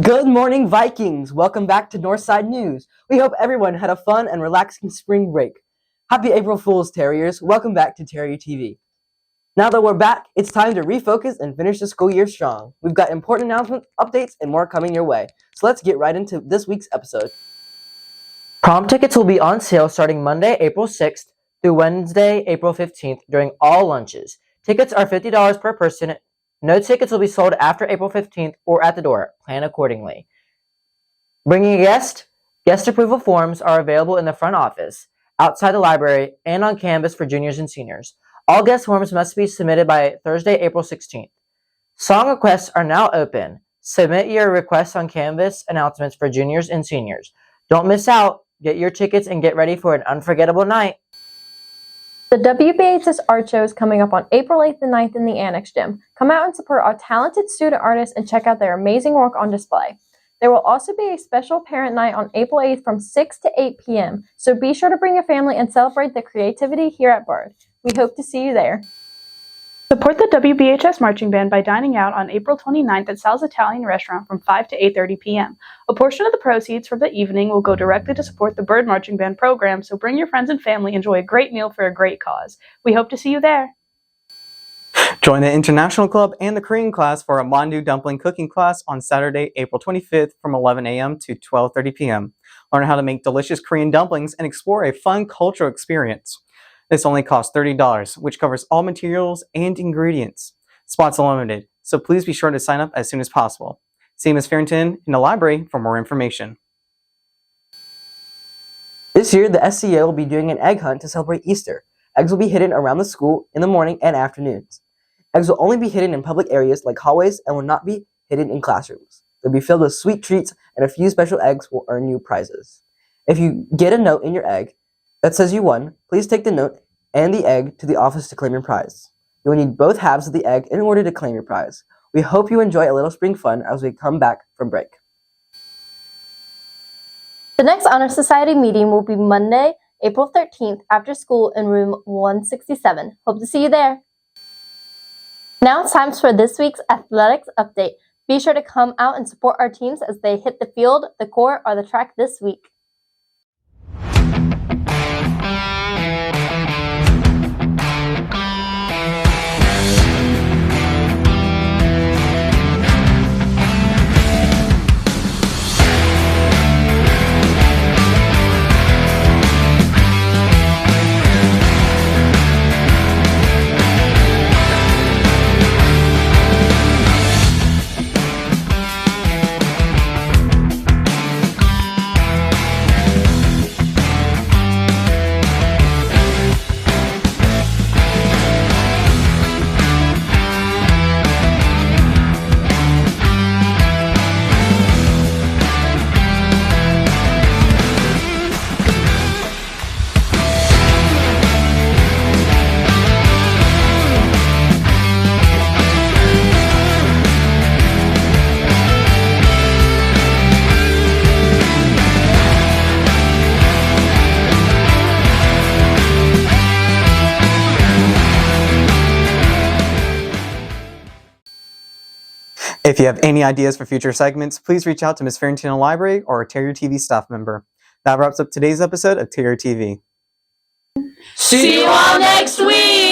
Good morning, Vikings! Welcome back to Northside News. We hope everyone had a fun and relaxing spring break. Happy April Fool's, Terriers. Welcome back to Terrier TV. Now that we're back, it's time to refocus and finish the school year strong. We've got important announcements, updates, and more coming your way. So let's get right into this week's episode. Prom tickets will be on sale starting Monday, April 6th through Wednesday, April 15th during all lunches. Tickets are $50 per person. No tickets will be sold after April 15th or at the door. Plan accordingly. Bringing a guest? Guest approval forms are available in the front office, outside the library, and on campus for juniors and seniors. All guest forms must be submitted by Thursday, April 16th. Song requests are now open. Submit your requests on Canvas announcements for juniors and seniors. Don't miss out. Get your tickets and get ready for an unforgettable night. The WBHS Art Show is coming up on April 8th and 9th in the Annex Gym. Come out and support our talented student artists and check out their amazing work on display. There will also be a special parent night on April 8th from 6 to 8 p.m., so be sure to bring your family and celebrate the creativity here at Bird. We hope to see you there. Support the WBHS Marching Band by dining out on April 29th at Sal's Italian Restaurant from 5 to 8:30 p.m. A portion of the proceeds from the evening will go directly to support the Bird Marching Band program, so bring your friends and family, enjoy a great meal for a great cause. We hope to see you there. Join the International Club and the Korean class for a Mandu Dumpling Cooking Class on Saturday, April 25th from 11 a.m. to 12:30 p.m. Learn how to make delicious Korean dumplings and explore a fun cultural experience. This only costs $30, which covers all materials and ingredients. Spots are limited, so please be sure to sign up as soon as possible. See Ms. Farrington in the library for more information. This year, the SCA will be doing an egg hunt to celebrate Easter. Eggs will be hidden around the school in the morning and afternoons. Eggs will only be hidden in public areas like hallways and will not be hidden in classrooms. They'll be filled with sweet treats, and a few special eggs will earn you prizes. If you get a note in your egg that says you won, please take the note and the egg to the office to claim your prize. You will need both halves of the egg in order to claim your prize. We hope you enjoy a little spring fun as we come back from break. The next Honor Society meeting will be Monday, April 13th after school in room 167. Hope to see you there. Now it's time for this week's athletics update. Be sure to come out and support our teams as they hit the field, the court, or the track this week. If you have any ideas for future segments, please reach out to Ms. Farrington in the library or a Terrier TV staff member. That wraps up today's episode of Terrier TV. See you all next week!